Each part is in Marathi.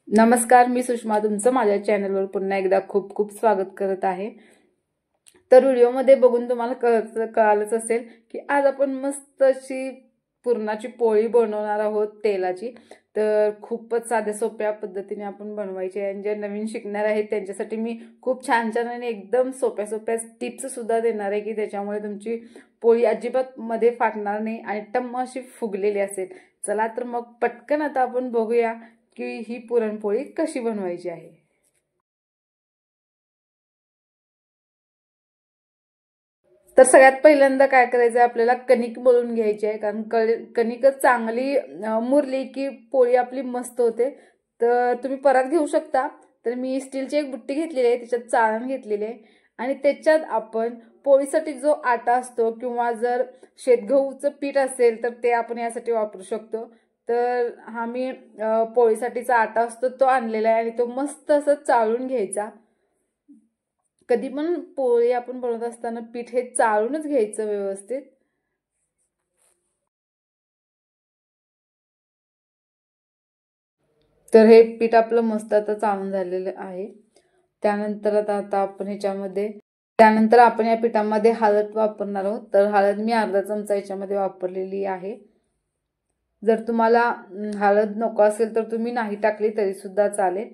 नमस्कार, मी सुषमा तुमचं माझ्या चॅनलवर पुन्हा एकदा खूप खूप स्वागत करत आहे। तर व्हिडिओमध्ये बघून तुम्हाला कळालंच असेल की आज आपण मस्त अशी पुरणाची पोळी बनवणार आहोत तेलाची। तर खूपच साध्या सोप्या पद्धतीने आपण बनवायची आहे। जे नवीन शिकणार आहेत त्यांच्यासाठी मी खूप छान छान आणि एकदम सोप्या सोप्या टिप्स सुद्धा देणार आहे की त्याच्यामुळे तुमची पोळी अजिबात मध्ये फाटणार नाही आणि टम्म अशी फुगलेली असेल। चला तर मग पटकन आता आपण बघूया की ही पुरणपोळी कशी बनवायची आहे। तर सगळ्यात पहिल्यांदा काय करायचं आपल्याला कणिक मळून घ्यायची आहे, कारण कणिकच चांगली मुरली की पोळी आपली मस्त होते। तर तुम्ही परत घेऊ शकता। तर मी स्टीलची एक बुट्टी घेतलेली आहे, त्याच्यात चाळण घेतलेली आहे आणि त्याच्यात आपण पोळीसाठी जो आटा असतो किंवा जर शेतगहूचं पीठ असेल तर ते आपण यासाठी वापरू शकतो। तर हा मी पोळीसाठीचा आटा असतो तो आणलेला आहे आणि तो मस्त असं चाळून घ्यायचा। कधी पण पोळी आपण बनवत असताना पीठ हे चाळूनच घ्यायचं व्यवस्थित। तर हे पीठ आपलं मस्त आता चाळून झालेलं आहे। त्यानंतर आता आपण या पिठामध्ये हळद वापरणार आहोत। तर हळद मी अर्धा चमचा याच्यामध्ये वापरलेली आहे। जर तुम्हाला हळद नको असेल तर तुम्ही नाही टाकली तरी सुद्धा चालेल।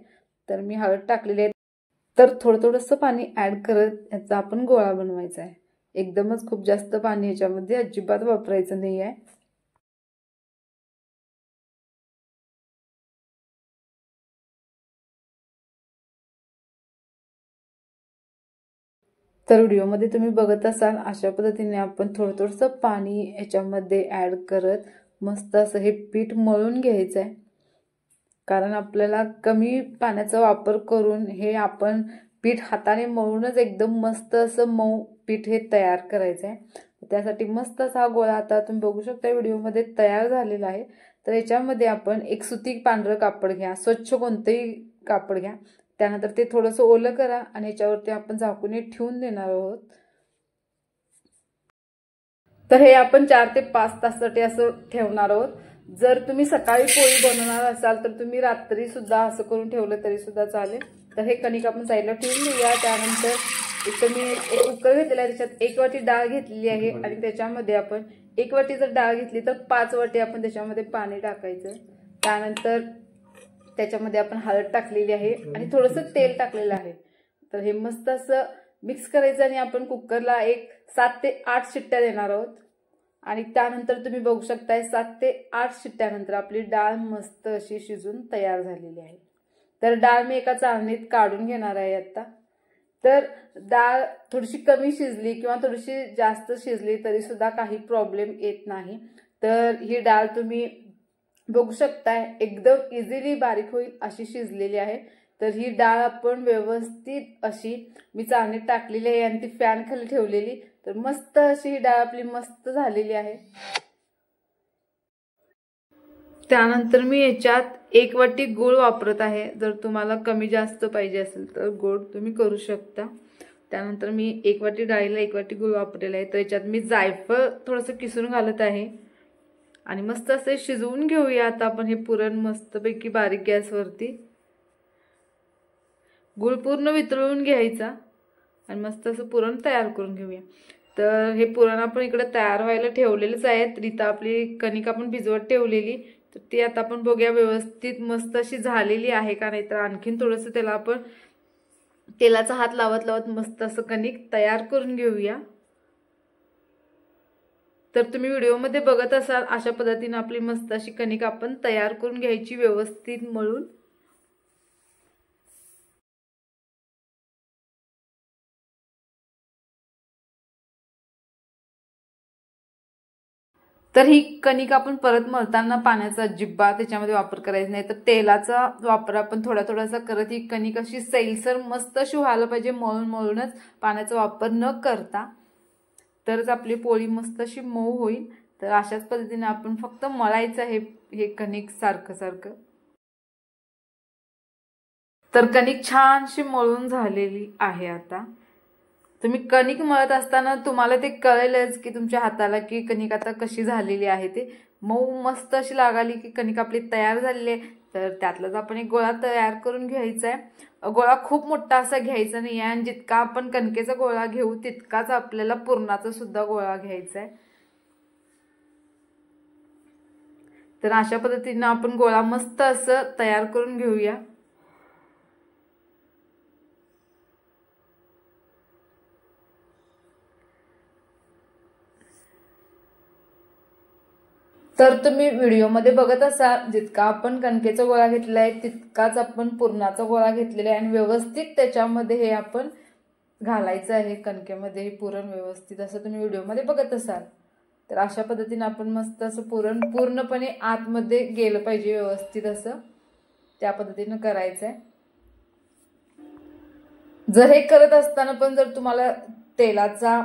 तर मी हळद टाकलेली आहे। तर थोडंसं पाणी ऍड करत याचा आपण गोळा बनवायचा आहे। एकदमच खूप जास्त पाणी याच्यामध्ये अजिबात वापरायचं नाही आहे। तर व्हिडिओमध्ये तुम्ही बघत असाल अशा पद्धतीने आपण थोडंसं पाणी याच्यामध्ये ऍड करत मस्त असं हे पीठ मळून घ्यायचं आहे। कारण आपल्याला कमी पाण्याचा वापर करून हे आपण पीठ हाताने मळूनच एकदम मस्त असं मऊ पीठ हे तयार करायचं आहे। त्यासाठी मस्त असा गोळा आता तुम्ही बघू शकता व्हिडिओमध्ये तयार झालेला आहे। तर याच्यामध्ये आपण एक सुती पांढरं कापड घ्या, स्वच्छ कोणतेही कापड घ्या। त्यानंतर ते थोडंसं ओलं करा आणि याच्यावरती आपण झाकून ठेवून देणार आहोत। तर हे आपण 4 ते 5 तासासाठी असं ठेवणार आहोत। जर तुम्ही सकाळी पोळी बनवणार असाल तर तुम्ही रात्री सुद्धा असं करून ठेवलं तरी सुद्धा चालेल। तर हे कणिक आपण साईडला ठेवून देऊया। त्यानंतर इथं मी एक कुकर घेतलेला आहे, त्याच्यात 1 वाटी डाळ घेतलेली आहे आणि त्याच्यामध्ये आपण 1 वाटी जर डाळ घेतली तर 5 वाटी आपण त्याच्यामध्ये पाणी टाकायचं। त्यानंतर त्याच्यामध्ये आपण हळद टाकलेली आहे आणि थोडंसं तेल टाकलेलं आहे। तर हे मस्त असं मिक्स करायचं आणि आपण कुकरला एक 7 ते 8 शिट्ट्या देणार आहोत। आणि त्यानंतर तुम्ही बघू शकताय 7 ते 8 शिट्ट्यानंतर आपली डाळ मस्त अशी शिजून तयार झालेली आहे। तर डाळ मी एका चाळणीत काढून घेणार आहे आता। तर डाळ थोडीशी कमी शिजली किंवा थोडीशी जास्त शिजली तरी सुद्धा काही प्रॉब्लेम येत नाही। तर ही डाळ तुम्ही बघू शकताय एकदम इझिली बारीक होईल अशी शिजलेली आहे। तर ही डाळ आपण व्यवस्थित अशी मी चाळणीत टाकलेली आहे आणि ती फॅन खाली ठेवलेली। तर मस्त अशी ही डाळ आपली मस्त झालेली आहे। त्यानंतर मी याच्यात 1 वाटी गूळ वापरत आहे। जर तुम्हाला कमी जास्त पाहिजे असेल तर गूळ तुम्ही करू शकता। त्यानंतर मी 1 वाटी डाळीला 1 वाटी गूळ वापरलेला आहे। तर याच्यात मी जायफळ थोडंसं किसून घालत आहे आणि मस्त असे शिजवून घेऊया आता आपण हे पुरण मस्तपैकी बारीक गॅसवरती। गूळ पूर्ण वितळून घ्यायचा आणि मस्त असं पुरण तयार करून घेऊया। तर हे पुरण आपण इकडे तयार व्हायला ठेवलेलंच आहे। तर इथं आपली कणिक आपण भिजवत ठेवलेली, तर ती आता आपण बघूया व्यवस्थित मस्त अशी झालेली आहे का नाही। तर आणखीन थोडंसं त्याला आपण तेलाचा हात लावत लावत मस्त असं कणिक तयार करून घेऊया। तर तुम्ही व्हिडिओमध्ये बघत असाल अशा पद्धतीने आपली मस्त अशी कणिक आपण तयार करून घ्यायची व्यवस्थित मळून। तर ही कणिक आपण परत मळताना पाण्याचा अजिबात त्याच्यामध्ये वापर करायचा नाही। तर तेलाचा वापर आपण थोडासा करत ही कणिक अशी सैलसर मस्त अशी व्हायला पाहिजे, मळूनच पाण्याचा वापर न करता। तरच आपली पोळी मस्त अशी मऊ होईल। तर अशाच पद्धतीने आपण फक्त मळायचं आहे हे कणिक सारखं। तर कणिक छानशी मळून झालेली आहे। आता तुम्ही कणिक मळत असताना तुम्हाला ते कळेलच की तुमच्या हाताला की कणिक आता कशी झालेली आहे। ते मऊ मस्त अशी लागाली की कणिक आपली तयार झालेली आहे। तर त्यातलाच आपण एक गोळा तयार करून घ्यायचा आहे। गोळा खूप मोठा असा घ्यायचा नाही आहे आणि जितका आपण कणकेचा गोळा घेऊ तितकाच आपल्याला पुरणाचा सुद्धा गोळा घ्यायचा आहे। तर अशा पद्धतीने आपण गोळा मस्त असं तयार करून घेऊया। तर तुम्ही व्हिडिओमध्ये बघत असाल जितका आपण कणकेचा गोळा घेतला आहे तितकाच आपण पुरणाचा गोळा घेतलेला आहे आणि व्यवस्थित त्याच्यामध्ये हे आपण घालायचं आहे कणकेमध्ये पुरण व्यवस्थित असं तुम्ही व्हिडिओमध्ये बघत असाल। तर अशा पद्धतीने आपण मस्त असं पुरण पूर्णपणे आतमध्ये गेलं पाहिजे व्यवस्थित असं त्या पद्धतीने करायचं आहे। जर हे करत असताना पण जर तुम्हाला तेलाचा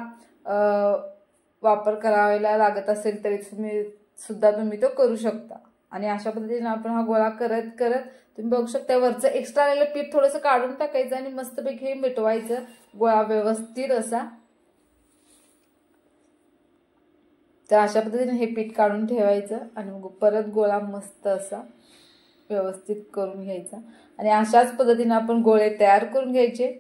वापर करायला लागत असेल तरी तुम्ही तो करू शकता। आणि अशा पद्धतीने आपण हा गोळा करत करत तुम्ही बघू शकता वरचं एक्स्ट्रा राहिलेलं पीठ थोडंसं काढून टाकायचं आणि मस्तपैकी हे मिटवायचं गोळा व्यवस्थित असा। तर अशा पद्धतीने हे पीठ काढून ठेवायचं आणि मग परत गोळा मस्त असा व्यवस्थित करून घ्यायचा आणि अशाच पद्धतीने आपण गोळे तयार करून घ्यायचे।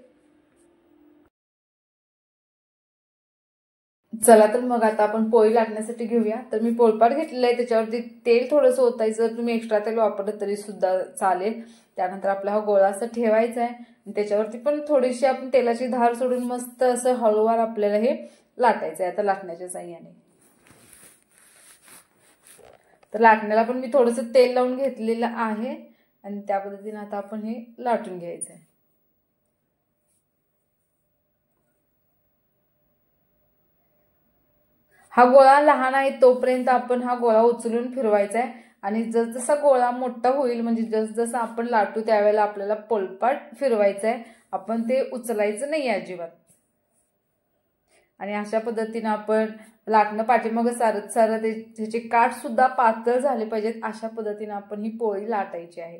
चला तर मग आता आपण पोळी लाटण्यासाठी घेऊया। तर मी पोळपाट घेतलेला आहे त्याच्यावरती तेल थोडंसं ओतायचं, जर तुम्ही एक्स्ट्रा तेल वापरलं तरी सुद्धा चालेल। त्यानंतर आपला हा गोळा असा ठेवायचा आहे आणि त्याच्यावरती पण थोडीशी आपण तेलाची धार सोडून मस्त असं हळूवार आपल्याला हे लाटायचं आहे आता लाटण्याच्या साहाय्याने। तर लाटण्याला पण मी थोडंसं तेल लावून घेतलेलं आहे आणि त्या पद्धतीने आता आपण हे लाटून घ्यायचं आहे। हा गोळा लहान आहे तोपर्यंत आपण हा गोळा उचलून फिरवायचा आहे आणि जसजसा गोळा मोठा होईल म्हणजे जसजसं आपण लाटू त्यावेळेला आपल्याला पोळपाट फिरवायचा आहे, आपण ते उचलायचं नाही अजिबात। आणि अशा पद्धतीने आपण लाटणं पाठीमागं सारत सारत त्याचे काठ सुद्धा पातळ झाले पाहिजेत अशा पद्धतीने आपण ही पोळी लाटायची आहे।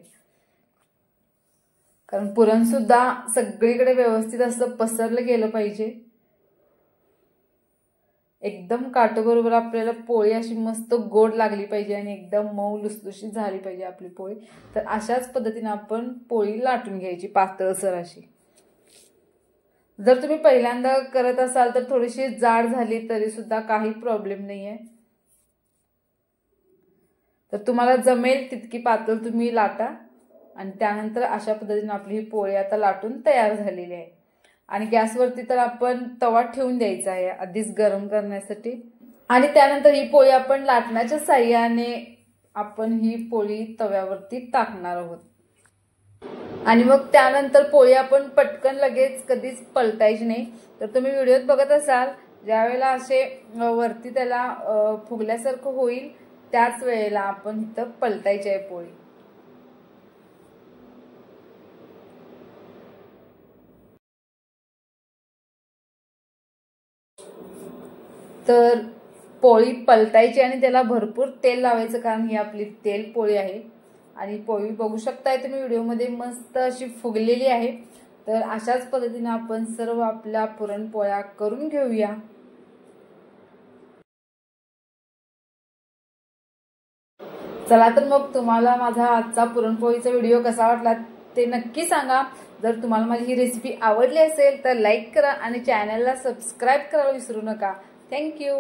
कारण पुरण सुद्धा सगळीकडे व्यवस्थित असं पसरलं गेलं पाहिजे। एकदम काठबरोबर आपल्याला पोळी अशी मस्त गोड लागली पाहिजे आणि एकदम मऊ लुसलुशीत झाली पाहिजे आपली पोळी। तर अशाच पद्धतीने आपण पोळी लाटून घ्यायची पातळसर अशी। जर तुम्ही पहिल्यांदा करत असाल तर थोडीशी जाड झाली तरी सुद्धा काही प्रॉब्लेम नाहीये। तर तुम्हाला जमेल तितकी पातळ तुम्ही लाटा आणि त्यानंतर अशा पद्धतीने आपली ही पोळी आता लाटून तयार झालेली आहे। आणि गॅसवरती तर आपण तवा ठेवून द्यायचा आहे आधीच गरम करण्यासाठी आणि त्यानंतर ही पोळी आपण लाटण्याच्या साहाय्याने आपण ही पोळी तव्यावरती टाकणार आहोत। आणि मग त्यानंतर पोळी आपण पटकन लगेच कधीच पलटायची नाही। तर तुम्ही व्हिडिओत बघत असाल ज्यावेळेला असे वरती त्याला फुगल्यासारखं होईल त्याच वेळेला आपण इथं पलटायची आहे पोळी। तर पोळी पलटायची आणि त्याला भरपूर तेल लावायचं कारण ही आपली तेल पोळी आहे आणि पोळी बघू शकताय तुम्ही व्हिडिओमध्ये मस्त अशी फुगलेली आहे। तर अशाच पद्धतीने आपण सर्व आपल्या पुरणपोळ्या करून घेऊया। चला तर मग तुम्हाला माझा आजचा पुरणपोळीचा व्हिडिओ कसा वाटला ते नक्की सांगा। जर तुम्हाला माझी ही रेसिपी आवडली असेल तर लाईक करा आणि चॅनलला सबस्क्राईब करायला विसरू नका। थँक्यू।